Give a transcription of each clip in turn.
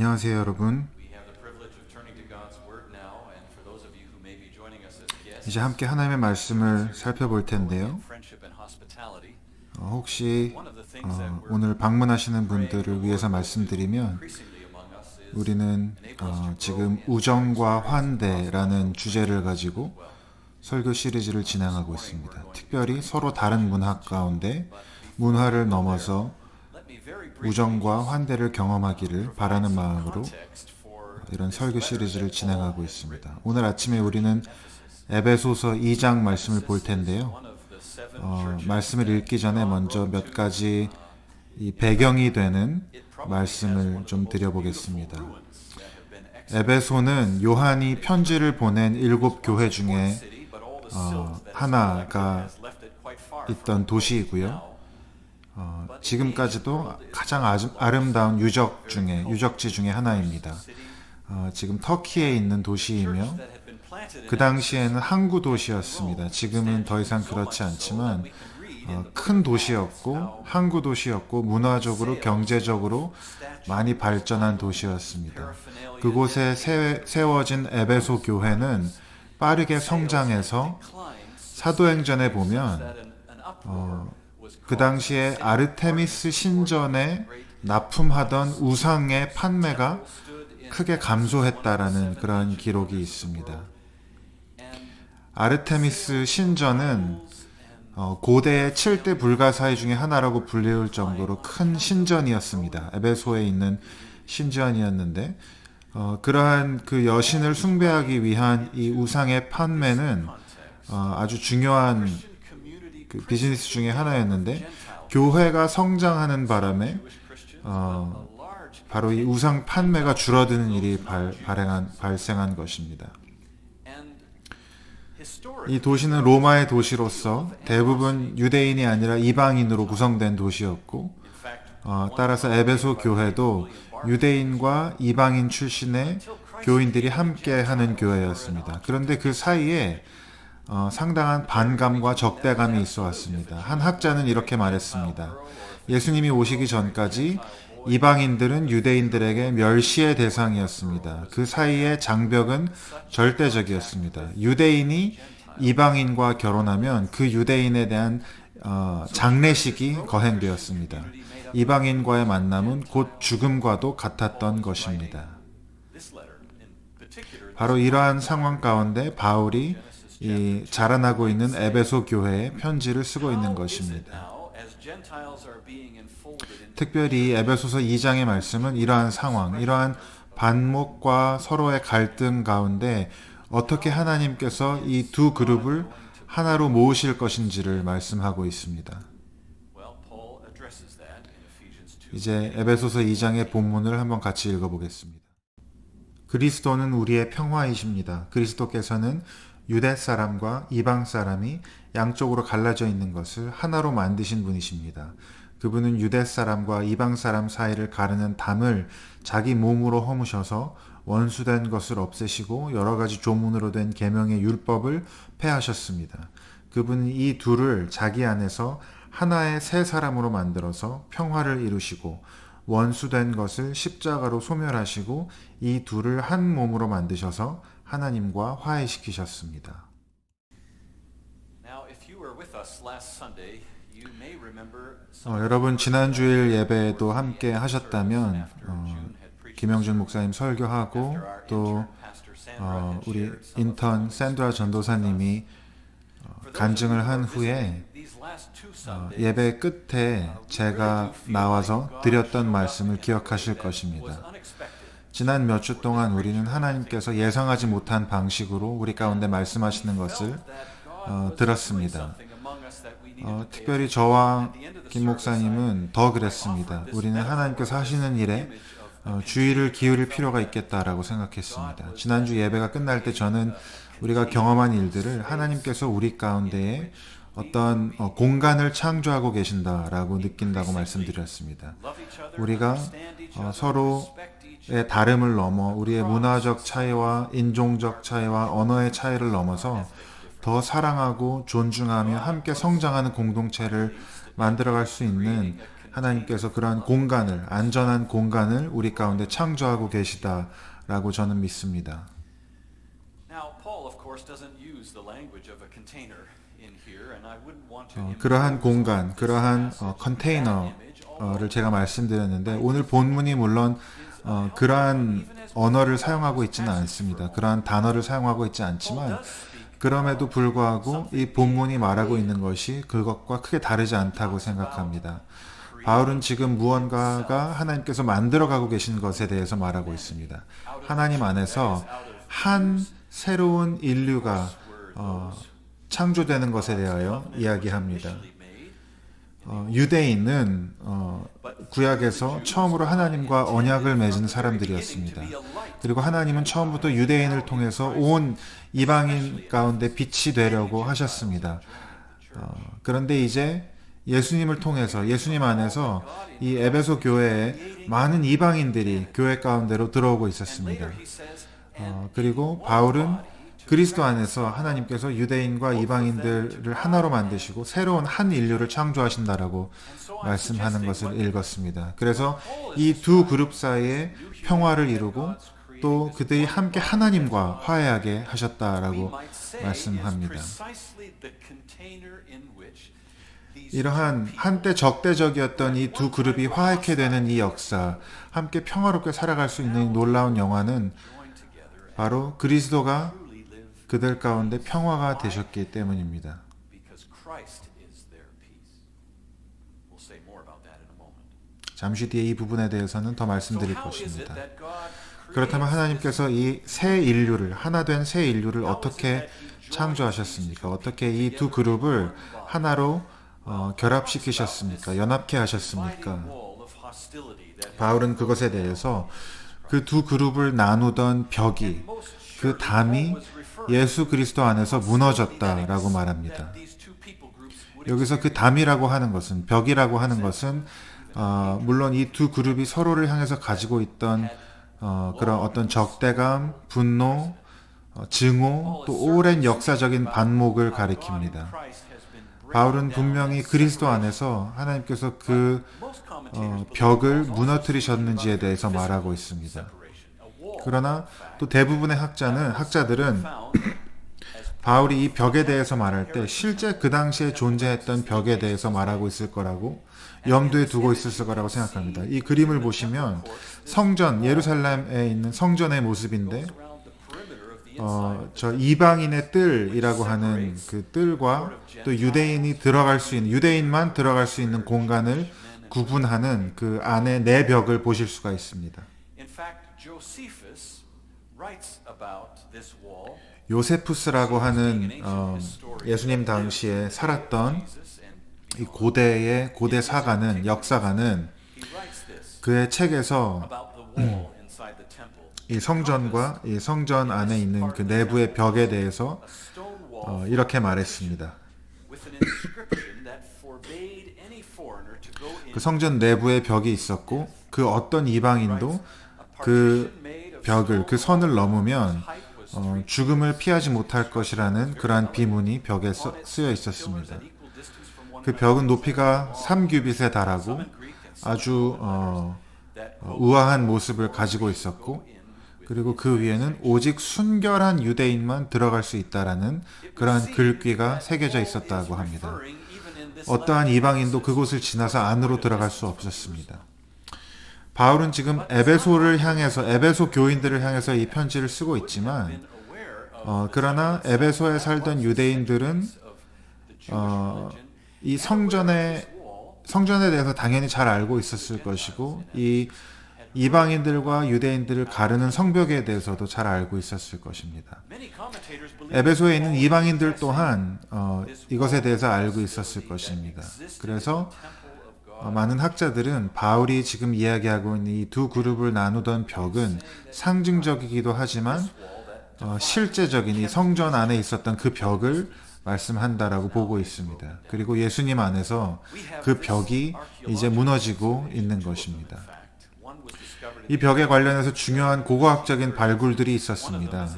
안녕하세요, 여러분. 이제 함께 하나님의 말씀을 살펴볼 텐데요. 혹시 오늘 방문하시는 분들을 위해서 말씀드리면 우리는 지금 우정과 환대라는 주제를 가지고 설교 시리즈를 진행하고 있습니다. 특별히 서로 다른 문화 가운데 문화를 넘어서 우정과 환대를 경험하기를 바라는 마음으로 이런 설교 시리즈를 진행하고 있습니다. 오늘 아침에 우리는 에베소서 2장 말씀을 볼 텐데요. 말씀을 읽기 전에 먼저 몇 가지 이 배경이 되는 말씀을 좀 드려보겠습니다. 에베소는 요한이 편지를 보낸 7교회 중에 하나가 있던 도시이고요. 지금까지도 가장 아름다운 유적지 중에 하나입니다. 지금 터키에 있는 도시이며 그 당시에는 항구 도시였습니다. 지금은 더 이상 그렇지 않지만 큰 도시였고 항구 도시였고 문화적으로 경제적으로 많이 발전한 도시였습니다. 그곳에 세워진 에베소 교회는 빠르게 성장해서 사도행전에 보면 그 당시에 아르테미스 신전에 납품하던 우상의 판매가 크게 감소했다라는 그런 기록이 있습니다. 아르테미스 신전은 고대의 7대 불가사의 중에 하나라고 불리울 정도로 큰 신전이었습니다. 에베소에 있는 신전이었는데 그러한 그 여신을 숭배하기 위한 이 우상의 판매는 아주 중요한 그 비즈니스 중에 하나였는데 교회가 성장하는 바람에 바로 이 우상 판매가 줄어드는 일이 발생한 것입니다. 이 도시는 로마의 도시로서 대부분 유대인이 아니라 이방인으로 구성된 도시였고 따라서 에베소 교회도 유대인과 이방인 출신의 교인들이 함께하는 교회였습니다. 그런데 그 사이에 상당한 반감과 적대감이 있어 왔습니다. 한 학자는 이렇게 말했습니다. 예수님이 오시기 전까지 이방인들은 유대인들에게 멸시의 대상이었습니다. 그 사이의 장벽은 절대적이었습니다. 유대인이 이방인과 결혼하면 그 유대인에 대한 장례식이 거행되었습니다. 이방인과의 만남은 곧 죽음과도 같았던 것입니다. 바로 이러한 상황 가운데 바울이 이 자라나고 있는 에베소 교회에 편지를 쓰고 있는 것입니다. 특별히 에베소서 2장의 말씀은 이러한 상황, 이러한 반목과 서로의 갈등 가운데 어떻게 하나님께서 이 두 그룹을 하나로 모으실 것인지를 말씀하고 있습니다. 이제 에베소서 2장의 본문을 한번 같이 읽어보겠습니다. 그리스도는 우리의 평화이십니다. 그리스도께서는 유대 사람과 이방 사람이 양쪽으로 갈라져 있는 것을 하나로 만드신 분이십니다. 그분은 유대 사람과 이방 사람 사이를 가르는 담을 자기 몸으로 허무셔서 원수된 것을 없애시고 여러 가지 조문으로 된 계명의 율법을 폐하셨습니다. 그분은 이 둘을 자기 안에서 하나의 새 사람으로 만들어서 평화를 이루시고 원수된 것을 십자가로 소멸하시고 이 둘을 한 몸으로 만드셔서 하나님과 화해시키셨습니다. 여러분 지난주일 예배도 함께 하셨다면 김영준 목사님 설교하고 또 우리 인턴 샌드라 전도사님이 간증을 한 후에 예배 끝에 제가 나와서 드렸던 말씀을 기억하실 것입니다. 지난 몇 주 동안 우리는 하나님께서 예상하지 못한 방식으로 우리 가운데 말씀하시는 것을 들었습니다. 특별히 저와 김 목사님은 더 그랬습니다. 우리는 하나님께서 하시는 일에 주의를 기울일 필요가 있겠다라고 생각했습니다. 지난주 예배가 끝날 때 저는 우리가 경험한 일들을 하나님께서 우리 가운데에 어떤 공간을 창조하고 계신다라고 느낀다고 말씀드렸습니다. 우리가 서로의 다름을 넘어 우리의 문화적 차이와 인종적 차이와 언어의 차이를 넘어서 더 사랑하고 존중하며 함께 성장하는 공동체를 만들어갈 수 있는 하나님께서 그러한 공간을, 안전한 공간을 우리 가운데 창조하고 계시다라고 저는 믿습니다. 그러한 공간, 그러한 컨테이너를 제가 말씀드렸는데 오늘 본문이 물론 그러한 언어를 사용하고 있지는 않습니다. 그러한 단어를 사용하고 있지 않지만 그럼에도 불구하고 이 본문이 말하고 있는 것이 그것과 크게 다르지 않다고 생각합니다. 바울은 지금 무언가가 하나님께서 만들어가고 계신 것에 대해서 말하고 있습니다. 하나님 안에서 한 새로운 인류가 창조되는 것에 대하여 이야기합니다. 유대인은 구약에서 처음으로 하나님과 언약을 맺은 사람들이었습니다. 그리고 하나님은 처음부터 유대인을 통해서 온 이방인 가운데 빛이 되려고 하셨습니다. 그런데 이제 예수님을 통해서 예수님 안에서 이 에베소 교회에 많은 이방인들이 교회 가운데로 들어오고 있었습니다. 그리고 바울은 그리스도 안에서 하나님께서 유대인과 이방인들을 하나로 만드시고 새로운 한 인류를 창조하신다라고 말씀하는 것을 읽었습니다. 그래서 이 두 그룹 사이에 평화를 이루고 또 그들이 함께 하나님과 화해하게 하셨다라고 말씀합니다. 이러한 한때 적대적이었던 이 두 그룹이 화해케 되는 이 역사, 함께 평화롭게 살아갈 수 있는 놀라운 영화는 바로 그리스도가 그들 가운데 평화가 되셨기 때문입니다. 잠시 뒤에 이 부분에 대해서는 더 말씀드릴 것입니다. 그렇다면 하나님께서 이 새 인류를, 하나 된 새 인류를 어떻게 창조하셨습니까? 어떻게 이 두 그룹을 하나로 결합시키셨습니까? 연합케 하셨습니까? 바울은 그것에 대해서 그 두 그룹을 나누던 벽이, 그 담이 예수 그리스도 안에서 무너졌다라고 말합니다. 여기서 그 담이라고 하는 것은, 벽이라고 하는 것은 물론 이 두 그룹이 서로를 향해서 가지고 있던 그런 어떤 적대감, 분노, 증오, 또 오랜 역사적인 반목을 가리킵니다. 바울은 분명히 그리스도 안에서 하나님께서 그 벽을 무너뜨리셨는지에 대해서 말하고 있습니다. 그러나 또 대부분의 학자들은 바울이 이 벽에 대해서 말할 때 실제 그 당시에 존재했던 벽에 대해서 말하고 있을 거라고 염두에 두고 있을 거라고 생각합니다. 이 그림을 보시면 성전, 예루살렘에 있는 성전의 모습인데 저 이방인의 뜰이라고 하는 그 뜰과 또 유대인이 들어갈 수 있는, 유대인만 들어갈 수 있는 공간을 구분하는 그 안에 네 벽을 보실 수가 있습니다. 요세푸스라고 하는 예수님 당시에 살았던 이 고대 사가는, 역사가는 그의 책에서 이 성전과 이 성전 안에 있는 그 내부의 벽에 대해서 이렇게 말했습니다. 그 성전 내부에 벽이 있었고 그 어떤 이방인도 그 벽을, 그 선을 넘으면 죽음을 피하지 못할 것이라는 그러한 비문이 벽에 쓰여 있었습니다. 그 벽은 높이가 3규빗에 달하고 아주 우아한 모습을 가지고 있었고, 그리고 그 위에는 오직 순결한 유대인만 들어갈 수 있다라는 그러한 글귀가 새겨져 있었다고 합니다. 어떠한 이방인도 그곳을 지나서 안으로 들어갈 수 없었습니다. 바울은 지금 에베소를 향해서, 에베소 교인들을 향해서 이 편지를 쓰고 있지만 그러나 에베소에 살던 유대인들은 이 성전에 대해서 당연히 잘 알고 있었을 것이고, 이 이방인들과 유대인들을 가르는 성벽에 대해서도 잘 알고 있었을 것입니다. 에베소에 있는 이방인들 또한 이것에 대해서 알고 있었을 것입니다. 그래서 많은 학자들은 바울이 지금 이야기하고 있는 이 두 그룹을 나누던 벽은 상징적이기도 하지만 실제적인 이 성전 안에 있었던 그 벽을 말씀한다라고 보고 있습니다. 그리고 예수님 안에서 그 벽이 이제 무너지고 있는 것입니다. 이 벽에 관련해서 중요한 고고학적인 발굴들이 있었습니다.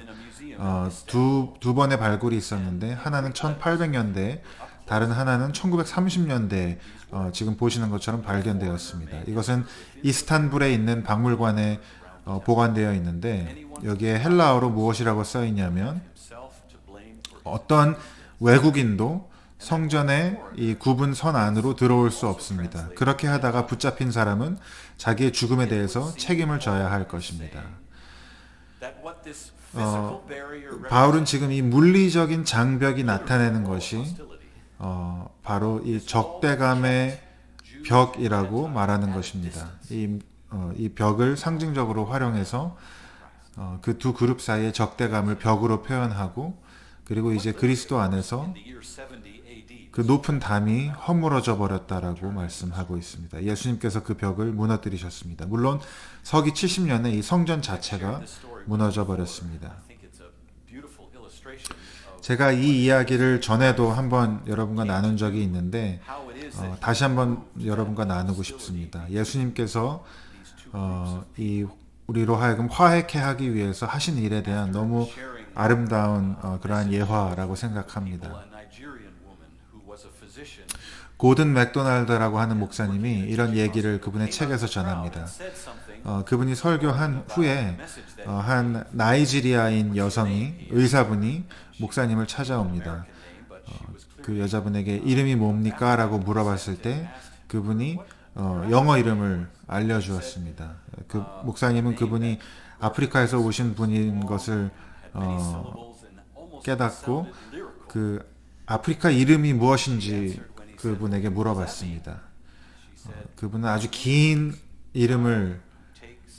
두 번의 발굴이 있었는데, 하나는 1800년대에 다른 하나는 1930년대 지금 보시는 것처럼 발견되었습니다. 이것은 이스탄불에 있는 박물관에 보관되어 있는데 여기에 헬라어로 무엇이라고 써 있냐면 어떤 외국인도 성전의 이 굽은 선 안으로 들어올 수 없습니다. 그렇게 하다가 붙잡힌 사람은 자기의 죽음에 대해서 책임을 져야 할 것입니다. 바울은 지금 이 물리적인 장벽이 나타내는 것이 바로 이 적대감의 벽이라고 말하는 것입니다. 이 벽을 상징적으로 활용해서 그 두 그룹 사이의 적대감을 벽으로 표현하고 그리고 이제 그리스도 안에서 그 높은 담이 허물어져 버렸다라고 말씀하고 있습니다. 예수님께서 그 벽을 무너뜨리셨습니다. 물론 서기 70년에 이 성전 자체가 무너져 버렸습니다. 제가 이 이야기를 전에도 한번 여러분과 나눈 적이 있는데 다시 한번 여러분과 나누고 싶습니다. 예수님께서 우리로 하여금 화해케 하기 위해서 하신 일에 대한 너무 아름다운 그러한 예화라고 생각합니다. 고든 맥도날드라고 하는 목사님이 이런 얘기를 그분의 책에서 전합니다. 그분이 설교한 후에 한 나이지리아인 여성이 의사분이 목사님을 찾아옵니다. 그 여자분에게 이름이 뭡니까? 라고 물어봤을 때 그분이 영어 이름을 알려주었습니다. 그 목사님은 그분이 아프리카에서 오신 분인 것을 깨닫고 그 아프리카 이름이 무엇인지 그분에게 물어봤습니다. 그분은 아주 긴 이름을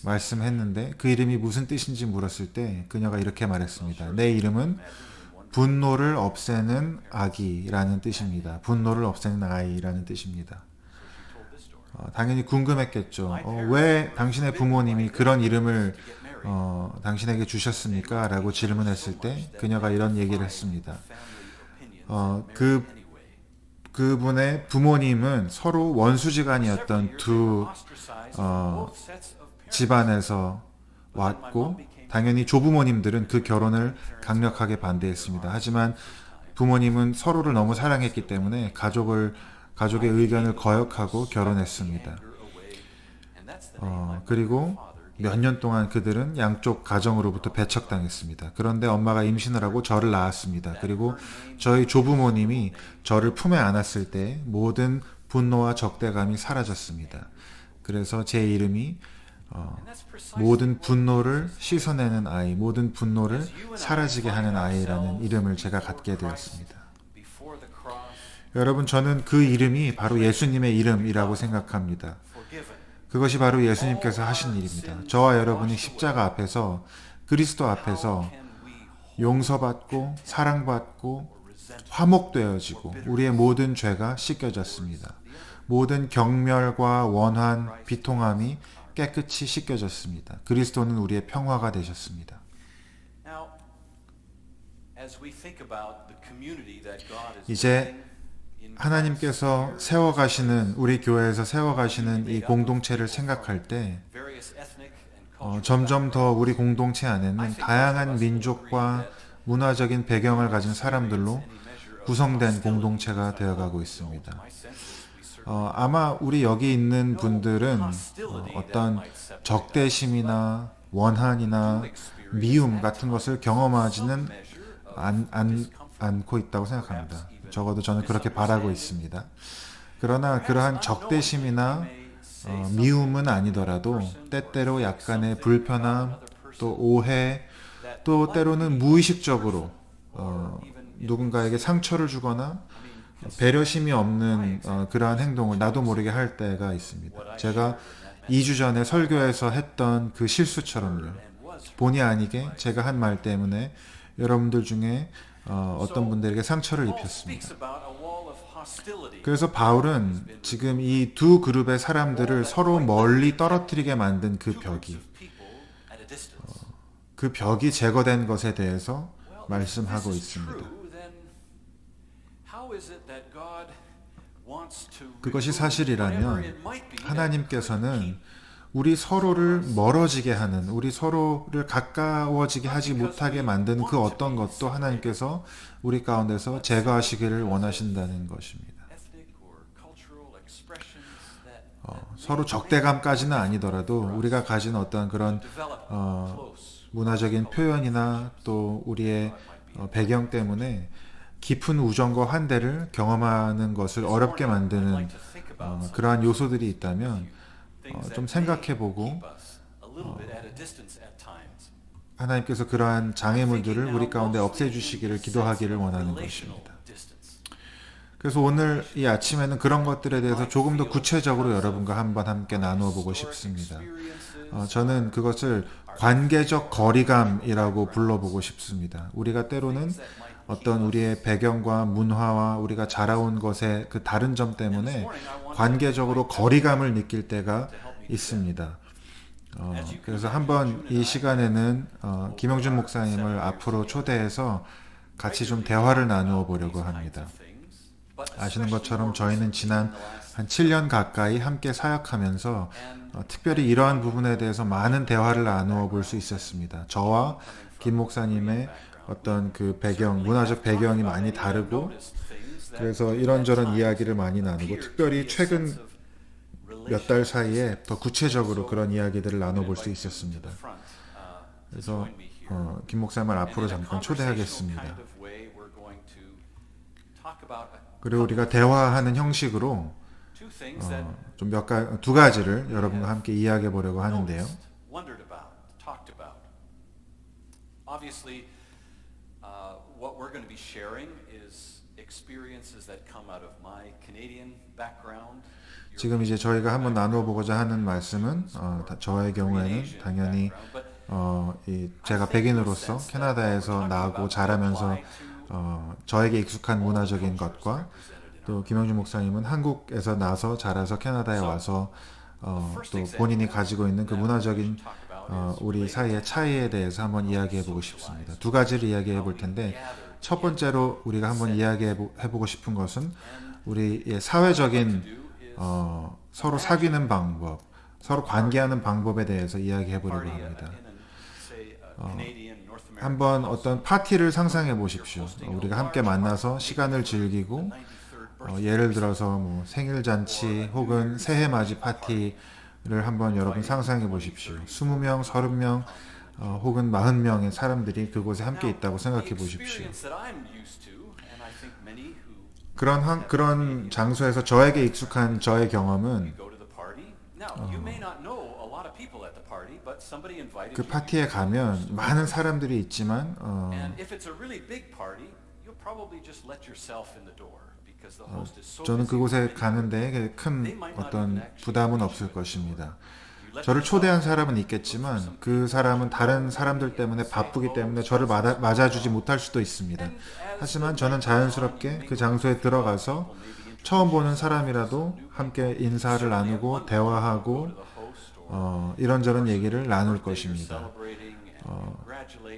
말씀했는데 그 이름이 무슨 뜻인지 물었을 때 그녀가 이렇게 말했습니다. 내 이름은 분노를 없애는 아기라는 뜻입니다. 분노를 없애는 아이라는 뜻입니다. 당연히 궁금했겠죠. 왜 당신의 부모님이 그런 이름을 당신에게 주셨습니까? 라고 질문했을 때 그녀가 이런 얘기를 했습니다. 그분의 부모님은 서로 원수지간이었던 두 집안에서 왔고 당연히 조부모님들은 그 결혼을 강력하게 반대했습니다. 하지만 부모님은 서로를 너무 사랑했기 때문에 가족의 의견을 거역하고 결혼했습니다. 그리고 몇 년 동안 그들은 양쪽 가정으로부터 배척당했습니다. 그런데 엄마가 임신을 하고 저를 낳았습니다. 그리고 저희 조부모님이 저를 품에 안았을 때 모든 분노와 적대감이 사라졌습니다. 그래서 제 이름이 모든 분노를 씻어내는 아이, 모든 분노를 사라지게 하는 아이라는 이름을 제가 갖게 되었습니다. 여러분, 저는 그 이름이 바로 예수님의 이름이라고 생각합니다. 그것이 바로 예수님께서 하신 일입니다. 저와 여러분이 십자가 앞에서 그리스도 앞에서 용서받고 사랑받고 화목되어지고 우리의 모든 죄가 씻겨졌습니다. 모든 경멸과 원한, 비통함이 깨끗이 씻겨졌습니다. 그리스도는 우리의 평화가 되셨습니다. 이제 하나님께서 세워가시는 우리 교회에서 세워가시는 이 공동체를 생각할 때 점점 더 우리 공동체 안에는 다양한 민족과 문화적인 배경을 가진 사람들로 구성된 공동체가 되어가고 있습니다. 아마 우리 여기 있는 분들은 어떤 적대심이나 원한이나 미움 같은 것을 경험하지는 않고 있다고 생각합니다. 적어도 저는 그렇게 바라고 있습니다. 그러나 그러한 적대심이나 미움은 아니더라도 때때로 약간의 불편함, 또 오해, 또 때로는 무의식적으로 누군가에게 상처를 주거나 배려심이 없는 그러한 행동을 나도 모르게 할 때가 있습니다. 제가 2주 전에 설교에서 했던 그 실수처럼요. 본의 아니게 제가 한 말 때문에 여러분들 중에 어떤 분들에게 상처를 입혔습니다. 그래서 바울은 지금 이 두 그룹의 사람들을 서로 멀리 떨어뜨리게 만든 그 벽이 제거된 것에 대해서 말씀하고 있습니다. 그것이 사실이라면 하나님께서는 우리 서로를 멀어지게 하는, 우리 서로를 가까워지게 하지 못하게 만드는 그 어떤 것도 하나님께서 우리 가운데서 제거하시기를 원하신다는 것입니다. 서로 적대감까지는 아니더라도 우리가 가진 어떤 그런 문화적인 표현이나 또 우리의 배경 때문에 깊은 우정과 환대를 경험하는 것을 어렵게 만드는 그러한 요소들이 있다면 좀 생각해보고 하나님께서 그러한 장애물들을 우리 가운데 없애주시기를 기도하기를 원하는 것입니다. 그래서 오늘 이 아침에는 그런 것들에 대해서 조금 더 구체적으로 여러분과 한번 함께 나누어 보고 싶습니다. 저는 그것을 관계적 거리감이라고 불러보고 싶습니다. 우리가 때로는 어떤 우리의 배경과 문화와 우리가 자라온 것의 그 다른 점 때문에 관계적으로 거리감을 느낄 때가 있습니다. 그래서 한번 이 시간에는 김영준 목사님을 앞으로 초대해서 같이 좀 대화를 나누어 보려고 합니다. 아시는 것처럼 저희는 지난 한 7년 가까이 함께 사역하면서 특별히 이러한 부분에 대해서 많은 대화를 나누어 볼 수 있었습니다. 저와 김 목사님의 어떤 그 배경, 문화적 배경이 많이 다르고 그래서 이런저런 이야기를 많이 나누고 특별히 최근 몇 달 사이에 더 구체적으로 그런 이야기들을 나눠볼 수 있었습니다. 그래서 김 목사님을 앞으로 잠깐 초대하겠습니다. 그리고 우리가 대화하는 형식으로 좀 두 가지를 여러분과 함께 이야기해 보려고 하는데요. What we're going to be sharing is experiences that come out of my Canadian background. 지금 이제 저희가 한번 나누어 보고자 하는 말씀은 저의 경우에는 당연히 제가 백인으로서 캐나다에서 나고 자라면서 저에게 익숙한 문화적인 것과 또 김영준 목사님은 한국에서 나서 자라서 캐나다에 와서 또 본인이 가지고 있는 그 문화적인 우리 사이의 차이에 대해서 한번 이야기해 보고 싶습니다. 두 가지를 이야기해 볼 텐데 첫 번째로 우리가 한번 이야기해 보고 싶은 것은 우리의 사회적인 서로 사귀는 방법, 서로 관계하는 방법에 대해서 이야기해 보려고 합니다. 한번 어떤 파티를 상상해 보십시오. 우리가 함께 만나서 시간을 즐기고 예를 들어서 뭐 생일잔치 혹은 새해맞이 파티를 한번 여러분 상상해 보십시오. 20명, 30명 혹은 40명의 사람들이 그곳에 함께 있다고 생각해 보십시오. 그런 장소에서 저에게 익숙한 저의 경험은 그 파티에 가면 많은 사람들이 있지만 저는 그곳에 가는데 큰 어떤 부담은 없을 것입니다. 저를 초대한 사람은 있겠지만 그 사람은 다른 사람들 때문에 바쁘기 때문에 저를 맞아주지 못할 수도 있습니다. 하지만 저는 자연스럽게 그 장소에 들어가서 처음 보는 사람이라도 함께 인사를 나누고 대화하고 이런저런 얘기를 나눌 것입니다.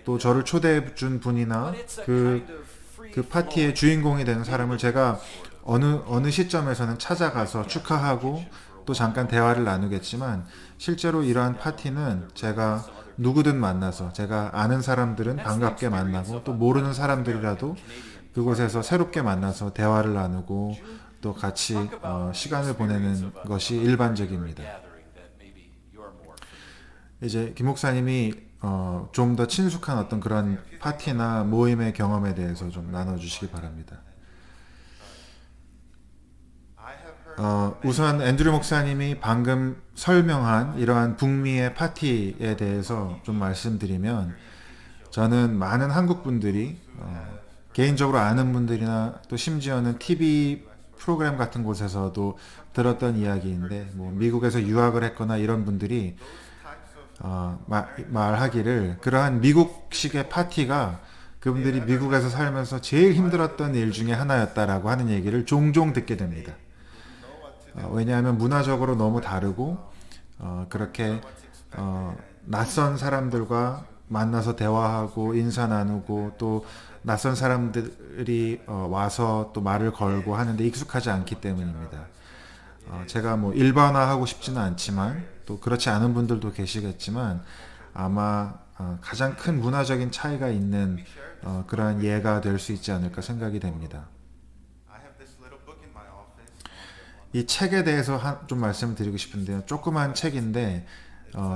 또 저를 초대해 준 분이나 그 파티의 주인공이 되는 사람을 제가 어느 시점에서는 찾아가서 축하하고 또 잠깐 대화를 나누겠지만 실제로 이러한 파티는 제가 누구든 만나서 제가 아는 사람들은 반갑게 만나고 또 모르는 사람들이라도 그곳에서 새롭게 만나서 대화를 나누고 또 같이 시간을 보내는 것이 일반적입니다. 이제 김 목사님이 좀 더 친숙한 어떤 그런 파티나 모임의 경험에 대해서 좀 나눠주시기 바랍니다. 우선 앤드류 목사님이 방금 설명한 이러한 북미의 파티에 대해서 좀 말씀드리면 저는 많은 한국 분들이 개인적으로 아는 분들이나 또 심지어는 TV 프로그램 같은 곳에서도 들었던 이야기인데 뭐 미국에서 유학을 했거나 이런 분들이 말하기를 그러한 미국식의 파티가 그분들이 미국에서 살면서 제일 힘들었던 일 중에 하나였다라고 하는 얘기를 종종 듣게 됩니다. 왜냐하면 문화적으로 너무 다르고 그렇게 낯선 사람들과 만나서 대화하고 인사 나누고 또 낯선 사람들이 와서 또 말을 걸고 하는데 익숙하지 않기 때문입니다. 제가 뭐 일반화하고 싶지는 않지만 또 그렇지 않은 분들도 계시겠지만 아마 가장 큰 문화적인 차이가 있는 그러한 예가 될 수 있지 않을까 생각이 됩니다. 이 책에 대해서 좀 말씀을 드리고 싶은데요. 조그만 책인데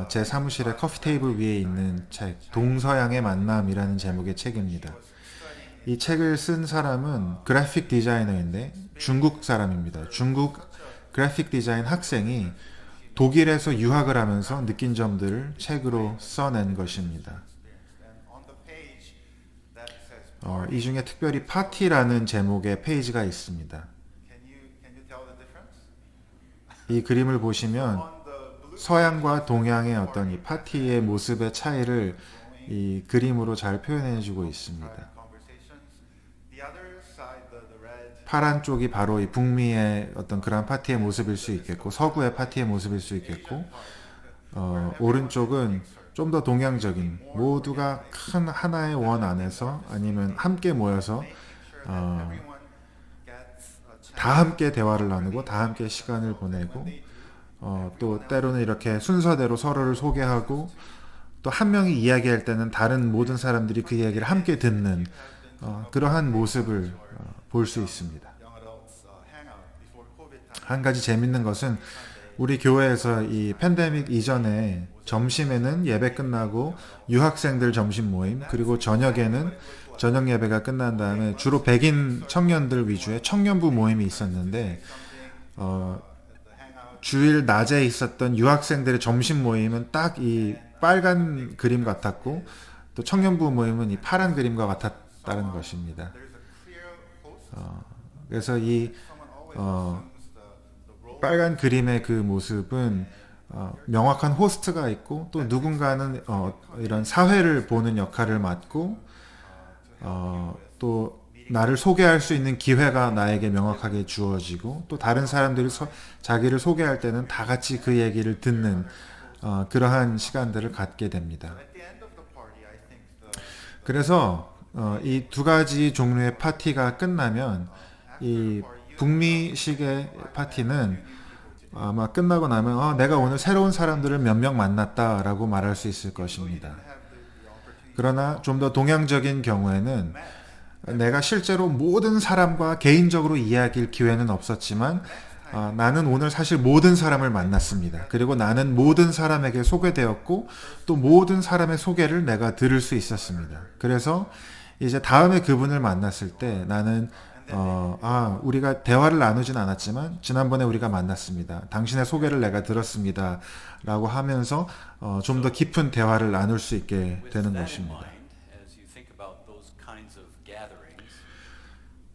제 사무실에 커피 테이블 위에 있는 책, 동서양의 만남이라는 제목의 책입니다. 이 책을 쓴 사람은 그래픽 디자이너인데 중국 사람입니다. 중국 그래픽 디자인 학생이 독일에서 유학을 하면서 느낀 점들을 책으로 써낸 것입니다. 이 중에 특별히 파티라는 제목의 페이지가 있습니다. 이 그림을 보시면 서양과 동양의 어떤 이 파티의 모습의 차이를 이 그림으로 잘 표현해주고 있습니다. 파란 쪽이 바로 이 북미의 어떤 그런 파티의 모습일 수 있겠고 서구의 파티의 모습일 수 있겠고 오른쪽은 좀 더 동양적인 모두가 큰 하나의 원 안에서 아니면 함께 모여서 다 함께 대화를 나누고 다 함께 시간을 보내고 또 때로는 이렇게 순서대로 서로를 소개하고 또 한 명이 이야기할 때는 다른 모든 사람들이 그 이야기를 함께 듣는 그러한 모습을 볼 수 있습니다. 한 가지 재밌는 것은 우리 교회에서 이 팬데믹 이전에 점심에는 예배 끝나고 유학생들 점심 모임 그리고 저녁에는 저녁 예배가 끝난 다음에 주로 백인 청년들 위주의 청년부 모임이 있었는데 주일 낮에 있었던 유학생들의 점심 모임은 딱 이 빨간 그림 같았고 또 청년부 모임은 이 파란 그림과 같았다는 것입니다. 그래서 이 빨간 그림의 그 모습은 명확한 호스트가 있고 또 누군가는 이런 사회를 보는 역할을 맡고 또 나를 소개할 수 있는 기회가 나에게 명확하게 주어지고 또 다른 사람들이 자기를 소개할 때는 다 같이 그 얘기를 듣는 그러한 시간들을 갖게 됩니다. 그래서 이 두 가지 종류의 파티가 끝나면 이 북미식의 파티는 아마 끝나고 나면 내가 오늘 새로운 사람들을 몇 명 만났다라고 말할 수 있을 것입니다. 그러나 좀 더 동양적인 경우에는 내가 실제로 모든 사람과 개인적으로 이야기할 기회는 없었지만 나는 오늘 사실 모든 사람을 만났습니다. 그리고 나는 모든 사람에게 소개되었고 또 모든 사람의 소개를 내가 들을 수 있었습니다. 그래서 이제 다음에 그분을 만났을 때 나는 우리가 대화를 나누진 않았지만 지난번에 우리가 만났습니다. 당신의 소개를 내가 들었습니다. 라고 하면서 좀 더 깊은 대화를 나눌 수 있게 되는 것입니다.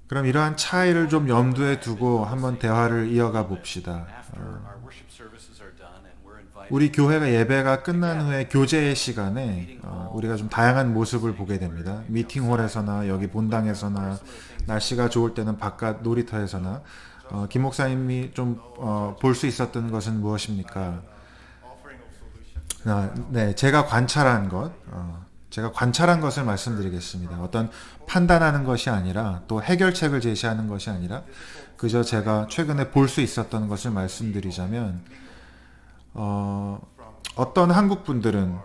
그럼 이러한 차이를 좀 염두에 두고 한번 대화를 이어가 봅시다. 우리 교회가 예배가 끝난 후에 교제의 시간에 우리가 좀 다양한 모습을 보게 됩니다. 미팅홀에서나 여기 본당에서나 날씨가 좋을 때는 바깥 놀이터에서나 김 목사님이 좀 볼 수 있었던 것은 무엇입니까? 네, 제가 관찰한 것을 말씀드리겠습니다. 어떤 판단하는 것이 아니라 또 해결책을 제시하는 것이 아니라 그저 제가 최근에 볼 수 있었던 것을 말씀드리자면 어떤 한국 분들은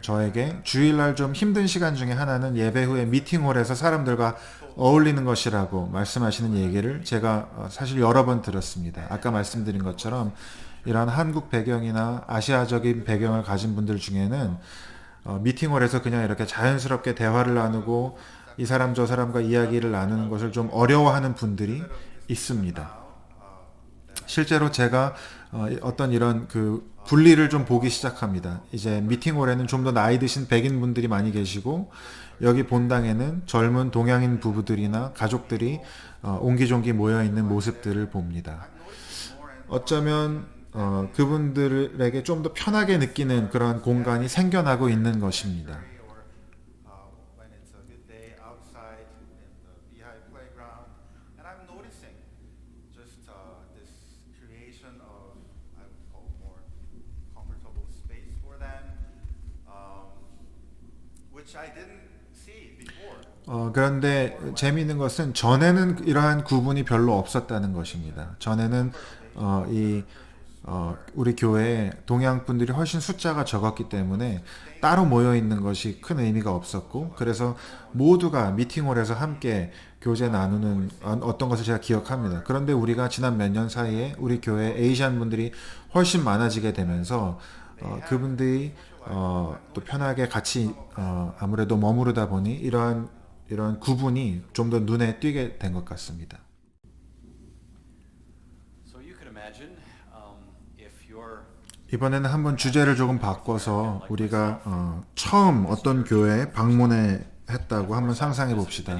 저에게 주일날 좀 힘든 시간 중에 하나는 예배 후에 미팅홀에서 사람들과 어울리는 것이라고 말씀하시는 얘기를 제가 사실 여러 번 들었습니다. 아까 말씀드린 것처럼 이러한 한국 배경이나 아시아적인 배경을 가진 분들 중에는 미팅홀에서 그냥 이렇게 자연스럽게 대화를 나누고 이 사람 저 사람과 이야기를 나누는 것을 좀 어려워하는 분들이 있습니다. 실제로 제가 어떤 이런 그 분리를 좀 보기 시작합니다. 이제 미팅홀에는 좀 더 나이 드신 백인 분들이 많이 계시고 여기 본당에는 젊은 동양인 부부들이나 가족들이 옹기종기 모여 있는 모습들을 봅니다. 어쩌면 그분들에게 좀 더 편하게 느끼는 그런 공간이 생겨나고 있는 것입니다. 그런데 재미있는 것은 전에는 이러한 구분이 별로 없었다는 것입니다. 전에는 우리 교회에 동양 분들이 훨씬 숫자가 적었기 때문에 따로 모여 있는 것이 큰 의미가 없었고, 그래서 모두가 미팅홀에서 함께 교제 나누는 어떤 것을 제가 기억합니다. 그런데 우리가 지난 몇 년 사이에 우리 교회 에이시안 분들이 훨씬 많아지게 되면서 그분들이 또 편하게 같이 아무래도 머무르다 보니 이런 구분이 좀 더 눈에 띄게 된 것 같습니다. So you can imagine if you're 이번에는 한번 주제를 조금 바꿔서 우리가 처음 어떤 교회에 방문해 했다고 한번 상상해 봅시다.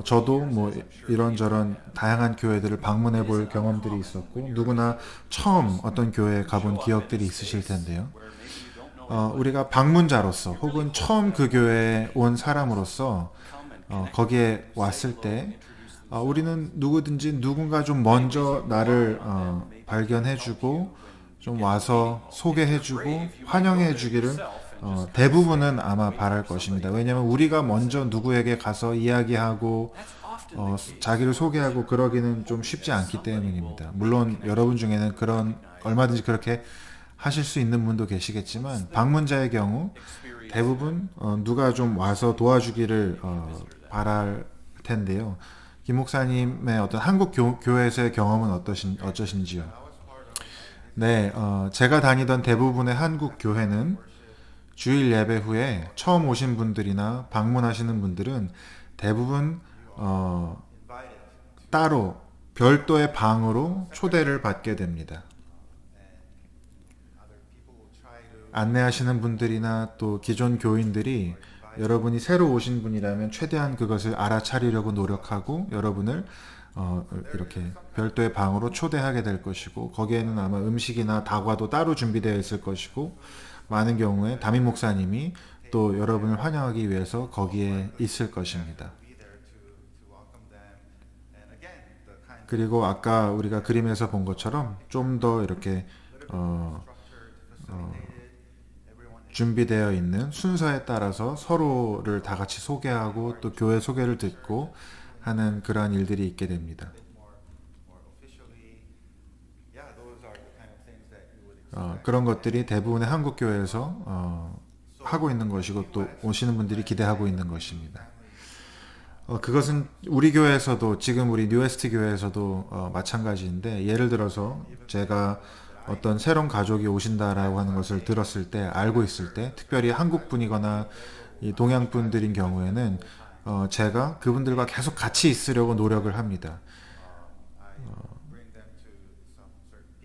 저도 뭐 이런저런 다양한 교회들을 방문해 볼 경험들이 있었고, 누구나 처음 어떤 교회에 가본 기억들이 있으실 텐데요. where maybe you don't know 우리가 방문자로서 혹은 처음 그 교회에 온 사람으로서 거기에 왔을 때 우리는 누구든지 누군가 좀 먼저 나를 발견해주고 좀 와서 소개해주고 환영해주기를 대부분은 아마 바랄 것입니다. 왜냐하면 우리가 먼저 누구에게 가서 이야기하고 자기를 소개하고 그러기는 좀 쉽지 않기 때문입니다. 물론 여러분 중에는 얼마든지 그렇게 하실 수 있는 분도 계시겠지만, 방문자의 경우 대부분 누가 좀 와서 도와주기를 바랄 텐데요. 김 목사님의 어떤 한국 교회에서의 경험은 어떠신지요? 네, 제가 다니던 대부분의 한국 교회는 주일 예배 후에 처음 오신 분들이나 방문하시는 분들은 대부분 따로 별도의 방으로 초대를 받게 됩니다. 안내하시는 분들이나 또 기존 교인들이 여러분이 새로 오신 분이라면 최대한 그것을 알아차리려고 노력하고 여러분을 이렇게 별도의 방으로 초대하게 될 것이고, 거기에는 아마 음식이나 다과도 따로 준비되어 있을 것이고, 많은 경우에 담임 목사님이 또 여러분을 환영하기 위해서 거기에 있을 것입니다. 그리고 아까 우리가 그림에서 본 것처럼 좀 더 이렇게 준비되어 있는 순서에 따라서 서로를 다 같이 소개하고 또 교회 소개를 듣고 하는 그러한 일들이 있게 됩니다. 그런 것들이 대부분의 한국 교회에서 하고 있는 것이고 또 오시는 분들이 기대하고 있는 것입니다. 그것은 우리 교회에서도, 지금 우리 뉴웨스트 교회에서도 마찬가지인데, 예를 들어서 제가 어떤 새로운 가족이 오신다라고 하는 것을 들었을 때, 알고 있을 때, 특별히 한국 분이거나 이 동양 분들인 경우에는 제가 그분들과 계속 같이 있으려고 노력을 합니다.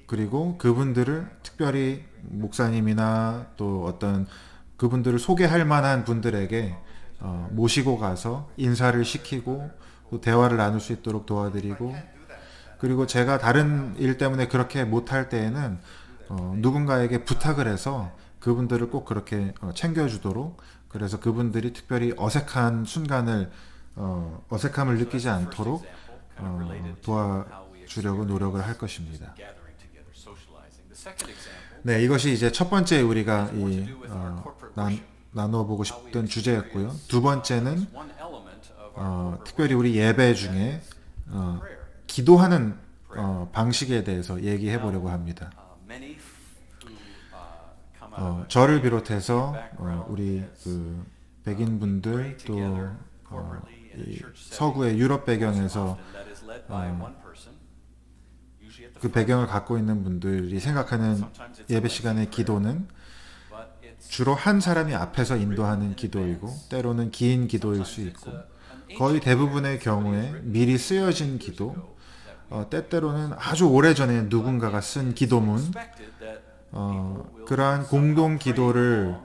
그리고 그분들을 특별히 목사님이나 또 어떤 그분들을 소개할 만한 분들에게 모시고 가서 인사를 시키고 또 대화를 나눌 수 있도록 도와드리고, 그리고 제가 다른 일 때문에 그렇게 못할 때에는 누군가에게 부탁을 해서 그분들을 꼭 그렇게 챙겨주도록, 그래서 그분들이 특별히 어색한 순간을 어색함을 느끼지 않도록 도와주려고 노력을 할 것입니다. 네, 이것이 이제 첫 번째 우리가 나눠보고 싶던 주제였고요. 두 번째는 특별히 우리 예배 중에 기도하는 방식에 대해서 얘기해 보려고 합니다. 저를 비롯해서 우리 그 백인 분들 또 이 서구의 유럽 배경에서 그 배경을 갖고 있는 분들이 생각하는 예배 시간의 기도는 주로 한 사람이 앞에서 인도하는 기도이고, 때로는 긴 기도일 수 있고, 거의 대부분의 경우에 미리 쓰여진 기도, 때때로는 아주 오래전에 누군가가 쓴 기도문, 그러한 공동 기도를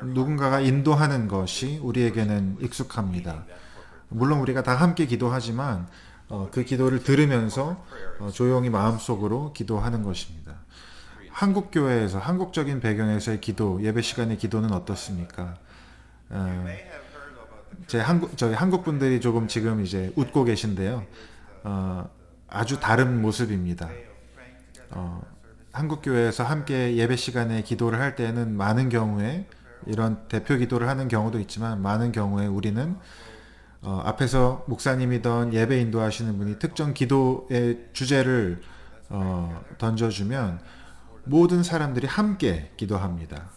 누군가가 인도하는 것이 우리에게는 익숙합니다. 물론 우리가 다 함께 기도하지만 그 기도를 들으면서 조용히 마음속으로 기도하는 것입니다. 한국 교회에서, 한국적인 배경에서의 기도, 예배 시간의 기도는 어떻습니까? 저희 한국 분들이 조금 지금 이제 웃고 계신데요. 아주 다른 모습입니다. 한국 교회에서 함께 예배 시간에 기도를 할 때는 많은 경우에 이런 대표 기도를 하는 경우도 있지만, 많은 경우에 우리는 앞에서 목사님이던 예배 인도하시는 분이 특정 기도의 주제를 던져주면 모든 사람들이 함께 기도합니다.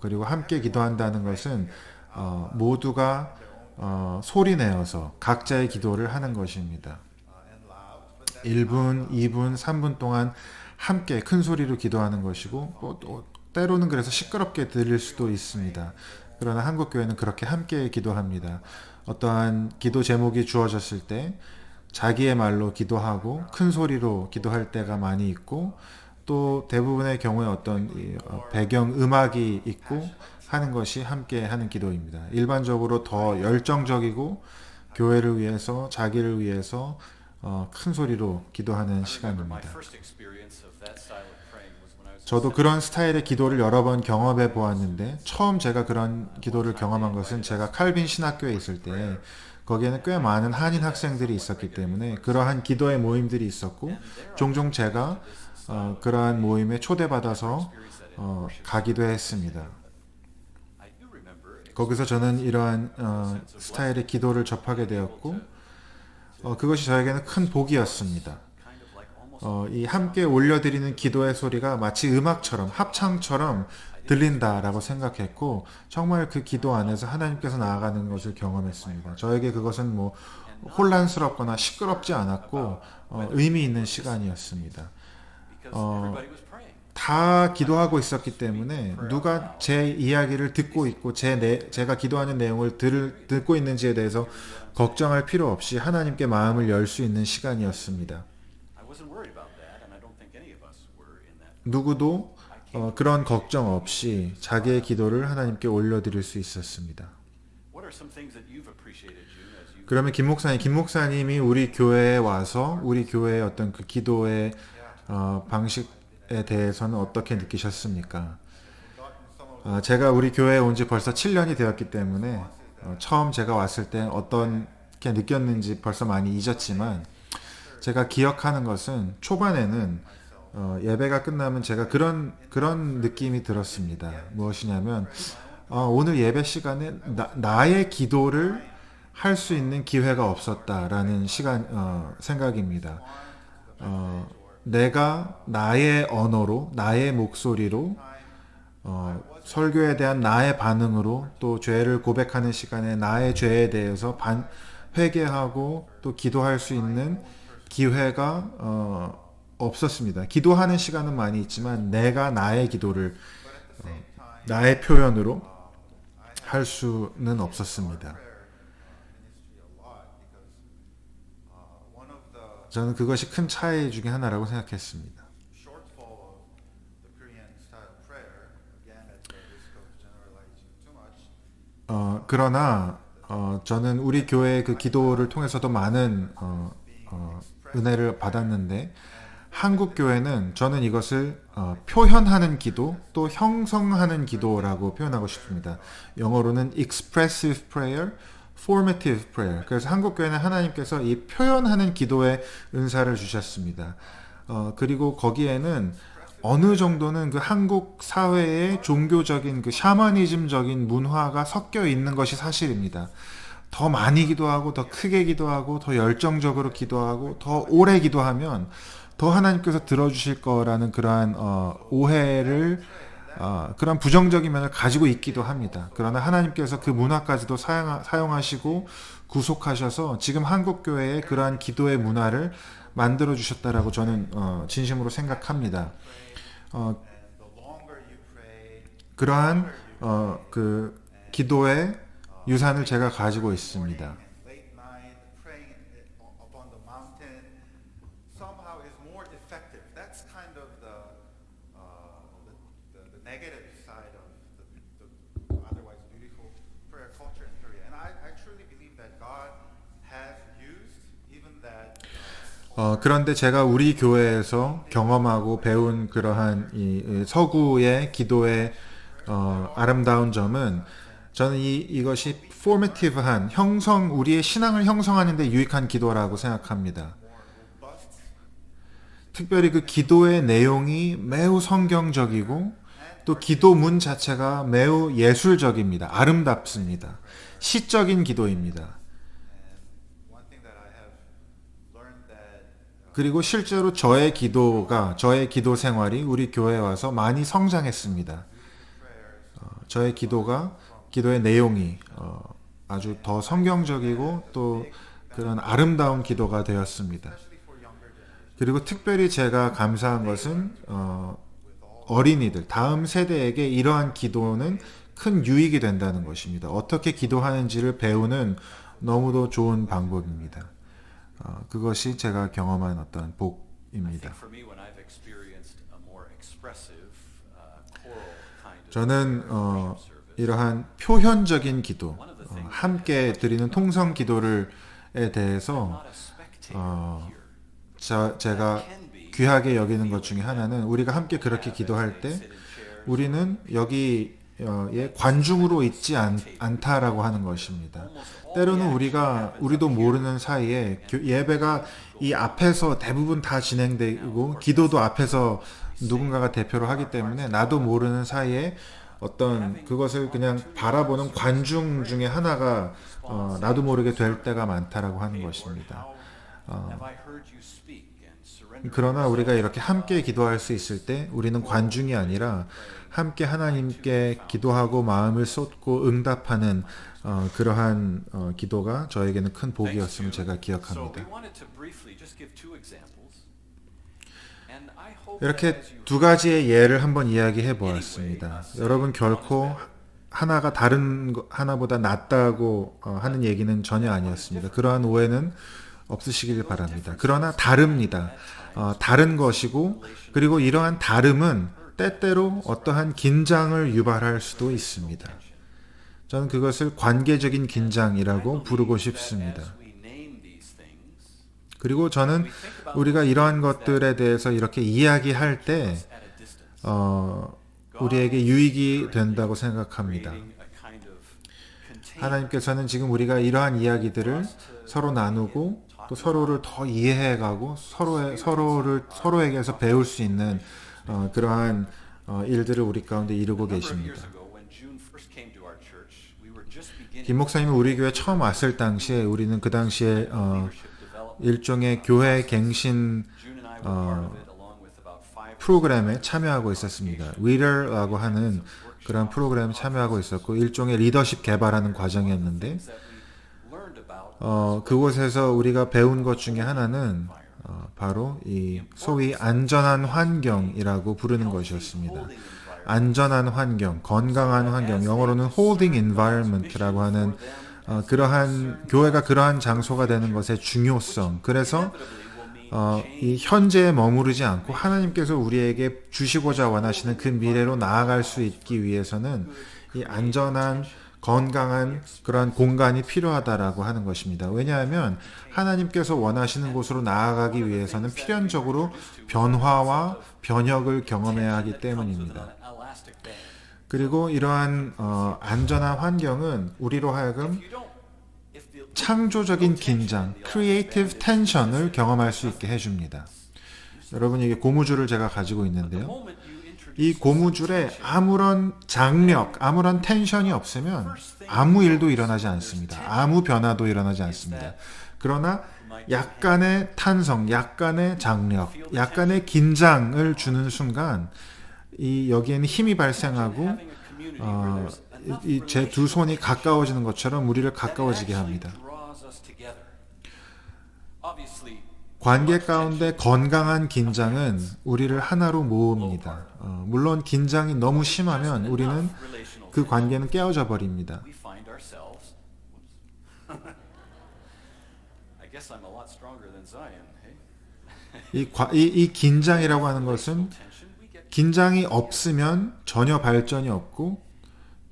그리고 함께 기도한다는 것은 모두가 소리 내어서 각자의 기도를 하는 것입니다. 1분, 2분, 3분 동안 함께 큰 소리로 기도하는 것이고 또 때로는 그래서 시끄럽게 들릴 수도 있습니다. 그러나 한국교회는 그렇게 함께 기도합니다. 어떠한 기도 제목이 주어졌을 때 자기의 말로 기도하고 큰 소리로 기도할 때가 많이 있고 또 대부분의 경우에 어떤 배경 음악이 있고 하는 것이 함께 하는 기도입니다. 일반적으로 더 열정적이고 교회를 위해서 자기를 위해서 큰 소리로 기도하는 시간입니다. 저도 그런 스타일의 기도를 여러 번 경험해 보았는데 처음 제가 그런 기도를 경험한 것은 제가 칼빈 신학교에 있을 때 거기에는 꽤 많은 한인 학생들이 있었기 때문에 그러한 기도의 모임들이 있었고 종종 제가 그러한 모임에 초대받아서 가기도 했습니다. 거기서 저는 이러한 스타일의 기도를 접하게 되었고 그것이 저에게는 큰 복이었습니다. 이 함께 올려드리는 기도의 소리가 마치 음악처럼 합창처럼 들린다라고 생각했고 정말 그 기도 안에서 하나님께서 나아가는 것을 경험했습니다. 저에게 그것은 뭐 혼란스럽거나 시끄럽지 않았고 의미 있는 시간이었습니다. 다 기도하고 있었기 때문에 누가 제 이야기를 듣고 있고 제가 기도하는 내용을 듣고 있는지에 대해서 걱정할 필요 없이 하나님께 마음을 열 수 있는 시간이었습니다. 누구도 그런 걱정 없이 자기의 기도를 하나님께 올려드릴 수 있었습니다. 그러면 김 목사님이 우리 교회에 와서 우리 교회의 어떤 그 기도의 방식에 대해서는 어떻게 느끼셨습니까? 제가 우리 교회에 온 지 벌써 7년이 되었기 때문에 처음 제가 왔을 때 어떻게 느꼈는지 벌써 많이 잊었지만 제가 기억하는 것은 초반에는 예배가 끝나면 제가 그런 느낌이 들었습니다. 무엇이냐면 오늘 예배 시간에 나의 기도를 할 수 있는 기회가 없었다라는 생각입니다. 내가 나의 언어로 나의 목소리로 설교에 대한 나의 반응으로 또 죄를 고백하는 시간에 나의 죄에 대해서 회개하고 또 기도할 수 있는 기회가 없었습니다. 기도하는 시간은 많이 있지만 내가 나의 기도를 나의 표현으로 할 수는 없었습니다. 저는 그것이 큰 차이 중에 하나라고 생각했습니다. 그러나 저는 우리 교회의 그 기도를 통해서도 많은 은혜를 받았는데 한국 교회는 저는 이것을 표현하는 기도 또 형성하는 기도라고 표현하고 싶습니다. 영어로는 expressive prayer, formative prayer. 그래서 한국 교회는 하나님께서 이 표현하는 기도의 은사를 주셨습니다. 그리고 거기에는 어느 정도는 그 한국 사회의 종교적인 그 샤머니즘적인 문화가 섞여 있는 것이 사실입니다. 더 많이 기도하고 더 크게 기도하고 더 열정적으로 기도하고 더 오래 기도하면 더 하나님께서 들어주실 거라는 그러한 오해를 그런 부정적인 면을 가지고 있기도 합니다. 그러나 하나님께서 그 문화까지도 사용하시고 구속하셔서 지금 한국 교회의 그러한 기도의 문화를 만들어 주셨다라고 저는 진심으로 생각합니다. 그러한 그 기도의 유산을 제가 가지고 있습니다. 그런데 제가 우리 교회에서 경험하고 배운 그러한 이 서구의 기도의 아름다운 점은 저는 이것이 포메티브한 우리의 신앙을 형성하는 데 유익한 기도라고 생각합니다. 특별히 그 기도의 내용이 매우 성경적이고 또 기도문 자체가 매우 예술적입니다. 아름답습니다. 시적인 기도입니다. 그리고 실제로 저의 기도 생활이 우리 교회에 와서 많이 성장했습니다. 저의 기도의 내용이 아주 더 성경적이고 또 그런 아름다운 기도가 되었습니다. 그리고 특별히 제가 감사한 것은 어린이들, 다음 세대에게 이러한 기도는 큰 유익이 된다는 것입니다. 어떻게 기도하는지를 배우는 너무도 좋은 방법입니다. 그것이 제가 경험한 어떤 I 복입니다. think for me, when I've experienced a more expressive choral kind of 저는 worship service, 이러한 표현적인 기도, 함께 드리는 통성 기도에 대해서 not a spectator here. 제가 귀하게 여기는 것 중에 하나는 우리가 함께 그렇게 기도할 때 우리는 여기에 관중으로 있지 않다라고 하는 것입니다. 때로는 우리도 모르는 사이에 예배가 이 앞에서 대부분 다 진행되고 기도도 앞에서 누군가가 대표로 하기 때문에 나도 모르는 사이에 어떤 그것을 그냥 바라보는 관중 중에 하나가 나도 모르게 될 때가 많다라고 하는 것입니다. Have I heard you speak and surrender? 그러나 우리가 이렇게 함께 기도할 수 있을 때 우리는 관중이 아니라 함께 하나님께 기도하고 마음을 쏟고 응답하는 그러한 기도가 저에게는 큰 복이었음을 제가 So 기억합니다. we wanted to briefly just give two examples. And I hope that 이렇게 as you 두 가지의 예를 한번 이야기해 보았습니다. 여러분 결코 하나가 다른 하나보다 낫다고 하는 얘기는 전혀 아니었습니다. 그러한 오해는 없으시길 바랍니다. 그러나 다릅니다. 다른 것이고 그리고 이러한 다름은 때때로 어떠한 긴장을 유발할 수도 있습니다. 저는 그것을 관계적인 긴장이라고 부르고 싶습니다. as we name these things, 그리고 저는 우리가 이러한 것들에 대해서 이렇게 이야기할 때 at a distance, 우리에게 유익이 된다고 생각합니다. creating a kind of container 하나님께서는 지금 우리가 이러한 이야기들을 서로 나누고 또 서로를 더 이해해가고 서로에게서 배울 수 있는 그러한 일들을 우리 가운데 이루고 A number of 계십니다. years ago, when June first came to our church, we were just beginning 김 목사님이 우리 교회 처음 왔을 당시에 우리는 그 당시에 leadership development. 일종의 교회 갱신 June and I were part of it, along with about five 프로그램에 참여하고 있었습니다. 리더라고 하는 그런 프로그램에 참여하고 있었고 일종의 리더십 개발하는 과정이었는데 that we learned about. 그곳에서 우리가 배운 것 중에 하나는 바로 이 소위 안전한 환경이라고 부르는 것이었습니다. 안전한 환경, 건강한 환경, 영어로는 holding environment라고 하는 그러한 교회가 그러한 장소가 되는 것의 중요성. 그래서 이 현재에 머무르지 않고 하나님께서 우리에게 주시고자 원하시는 그 미래로 나아갈 수 있기 위해서는 이 안전한 건강한 그러한 공간이 필요하다라고 하는 것입니다. 왜냐하면 하나님께서 원하시는 곳으로 나아가기 위해서는 필연적으로 변화와 변혁을 경험해야 하기 때문입니다. Elastic band. 그리고 이러한 안전한 환경은 우리로 하여금 창조적인 긴장, creative tension을 경험할 수 있게 해줍니다. 여러분 이게 고무줄을 제가 가지고 있는데요. 이 고무줄에 아무런 장력, 아무런 텐션이 없으면 아무 일도 일어나지 않습니다. 아무 변화도 일어나지 않습니다. 그러나 약간의 탄성, 약간의 장력, 약간의 긴장을 주는 순간 여기에는 힘이 발생하고 제 두 손이 가까워지는 것처럼 우리를 가까워지게 합니다. 관계 가운데 건강한 긴장은 우리를 하나로 모읍니다. 물론 긴장이 너무 심하면 우리는 그 관계는 깨어져 버립니다. We find ourselves. I guess I'm a lot stronger than Zion. Hey? 이 긴장이라고 하는 것은 Tension. We get 긴장이 없으면 전혀 발전이 없고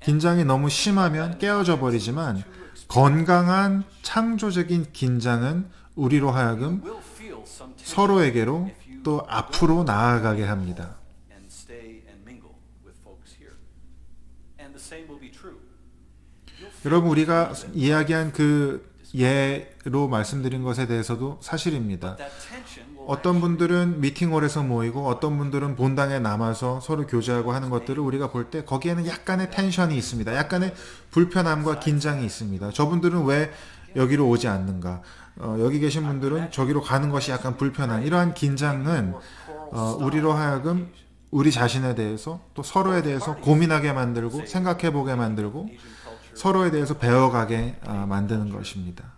긴장이 너무 심하면 깨어져 버리지만 건강한 창조적인 긴장은 우리로 하여금 will feel some tension 서로에게로 if you 또 앞으로 나아가게 합니다. and stay and mingle with folks here. And the same will be true. 여러분 우리가 이야기한 그 예로 말씀드린 것에 대해서도 사실입니다. That tension will 어떤 분들은 미팅홀에서 모이고 어떤 분들은 본당에 남아서 서로 교제하고 하는 것들을 우리가 볼 때 거기에는 약간의 텐션이 있습니다. 약간의 불편함과 긴장이 있습니다. 저분들은 왜 여기로 오지 않는가? 여기 계신 분들은 저기로 가는 것이 약간 불편한 이러한 긴장은 우리로 하여금 우리 자신에 대해서 또 서로에 대해서 고민하게 만들고 생각해보게 만들고 서로에 대해서 배워가게 만드는 것입니다.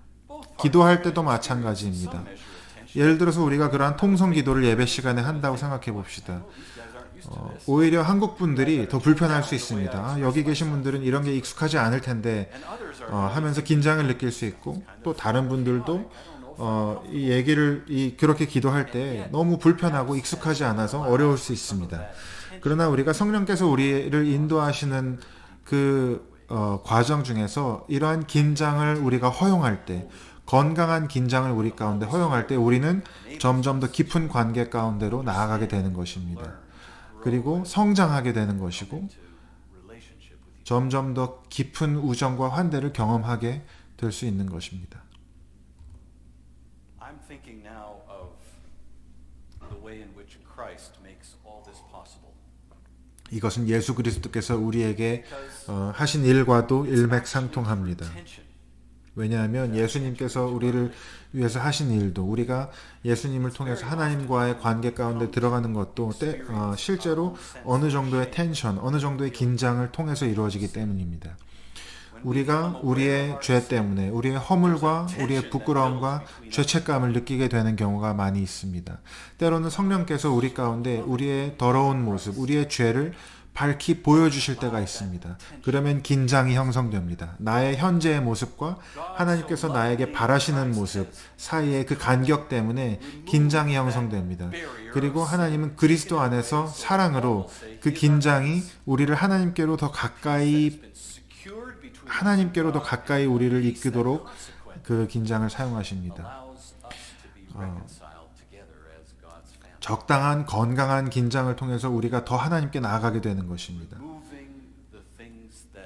기도할 때도 마찬가지입니다. 예를 들어서 우리가 그러한 통성 기도를 예배 시간에 한다고 생각해 봅시다. 오히려 한국 분들이 더 불편할 수 있습니다. 여기 계신 분들은 이런 게 익숙하지 않을 텐데 하면서 긴장을 느낄 수 있고 또 다른 분들도 이 얘기를 그렇게 기도할 때 너무 불편하고 익숙하지 않아서 어려울 수 있습니다. 그러나 우리가 성령께서 우리를 인도하시는 그 과정 중에서 이러한 긴장을 우리가 허용할 때 건강한 긴장을 우리 가운데 허용할 때 우리는 점점 더 깊은 관계 가운데로 나아가게 되는 것입니다. 그리고 성장하게 되는 것이고 점점 더 깊은 우정과 환대를 경험하게 될 수 있는 것입니다. I'm thinking now of the way in which Christ makes all this possible. 이것은 예수 그리스도께서 우리에게 하신 일과도 일맥상통합니다. 왜냐하면 예수님께서 우리를 위해서 하신 일도 우리가 예수님을 통해서 하나님과의 관계 가운데 들어가는 것도 실제로 어느 정도의 텐션, 어느 정도의 긴장을 통해서 이루어지기 때문입니다. 우리가 우리의 죄 때문에 우리의 허물과 우리의 부끄러움과 죄책감을 느끼게 되는 경우가 많이 있습니다. 때로는 성령께서 우리 가운데 우리의 더러운 모습, 우리의 죄를 밝히 보여주실 때가 있습니다. 그러면 긴장이 형성됩니다. 나의 현재의 모습과 하나님께서 나에게 바라시는 모습 사이의 그 간격 때문에 긴장이 형성됩니다. 그리고 하나님은 그리스도 안에서 사랑으로 그 긴장이 우리를 하나님께로 더 가까이 우리를 이끄도록 그 긴장을 사용하십니다. 적당한 건강한 긴장을 통해서 우리가 더 하나님께 나아가게 되는 것입니다.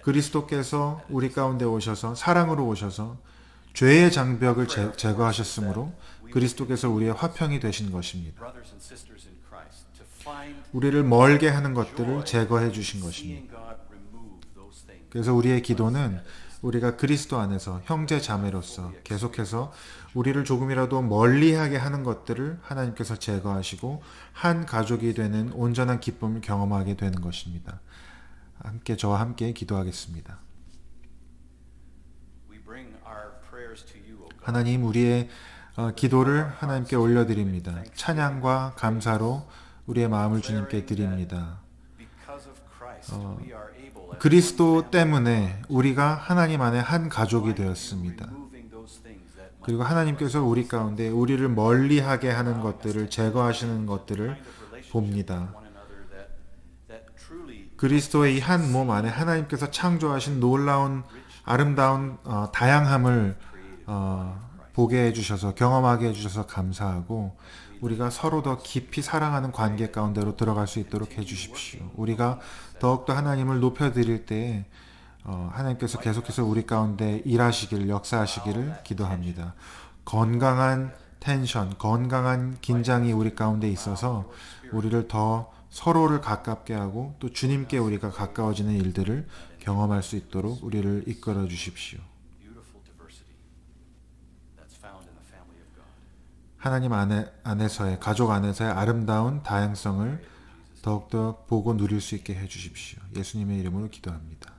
그리스도께서 우리 가운데 오셔서 사랑으로 오셔서 죄의 장벽을 제거하셨으므로 그리스도께서 우리의 화평이 되신 것입니다. 우리를 멀게 하는 것들을 제거해 주신 것입니다. 그래서 우리의 기도는 우리가 그리스도 안에서 형제 자매로서 계속해서 우리를 조금이라도 멀리하게 하는 것들을 하나님께서 제거하시고 한 가족이 되는 온전한 기쁨을 경험하게 되는 것입니다. 저와 함께 기도하겠습니다. 하나님, 우리의 기도를 하나님께 올려드립니다. 찬양과 감사로 우리의 마음을 주님께 드립니다. 그리스도 때문에 우리가 하나님 안에 한 가족이 되었습니다. 그리고 하나님께서 우리 가운데 우리를 멀리하게 하는 것들을 제거하시는 것들을 봅니다. 그리스도의 이 한 몸 안에 하나님께서 창조하신 놀라운 아름다운 다양함을 보게 해주셔서 경험하게 해주셔서 감사하고 우리가 서로 더 깊이 사랑하는 관계 가운데로 들어갈 수 있도록 해주십시오. 우리가 더욱더 하나님을 높여드릴 때 하나님께서 계속해서 우리 가운데 일하시기를 역사하시기를 기도합니다. 건강한 텐션, 건강한 긴장이 우리 가운데 있어서 우리를 더 서로를 가깝게 하고 또 주님께 우리가 가까워지는 일들을 경험할 수 있도록 우리를 이끌어 주십시오. 하나님 안에서의 가족 안에서의 아름다운 다양성을 더욱더 보고 누릴 수 있게 해주십시오. 예수님의 이름으로 기도합니다.